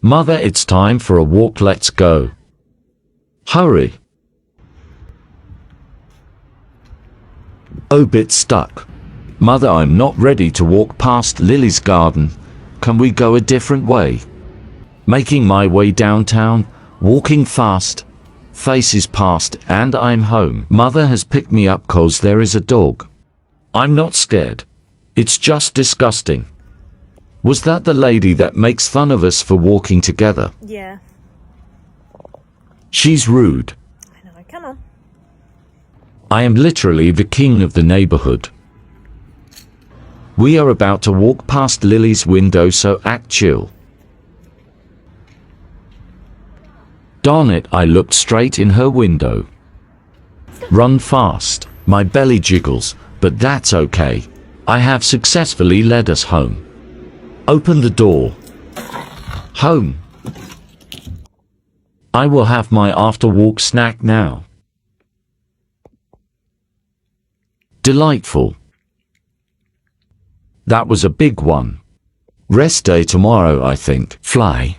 Mother, it's time for a walk, let's go. Hurry. Oh, bit stuck. Mother, I'm not ready to walk past Lily's garden. Can we go a different way? Making my way downtown, walking fast. Faces past and I'm home. Mother has picked me up 'cause there is a dog. I'm not scared. It's just disgusting. Was that the lady that makes fun of us for walking together? Yeah. She's rude. I know, come on. I am literally the king of the neighborhood. We are about to walk past Lily's window, so act chill. Darn it, I looked straight in her window. Run fast. My belly jiggles, but that's okay. I have successfully led us home. Open the door. Home. I will have my after-walk snack now. Delightful. That was a big one. Rest day tomorrow, I think. Fly.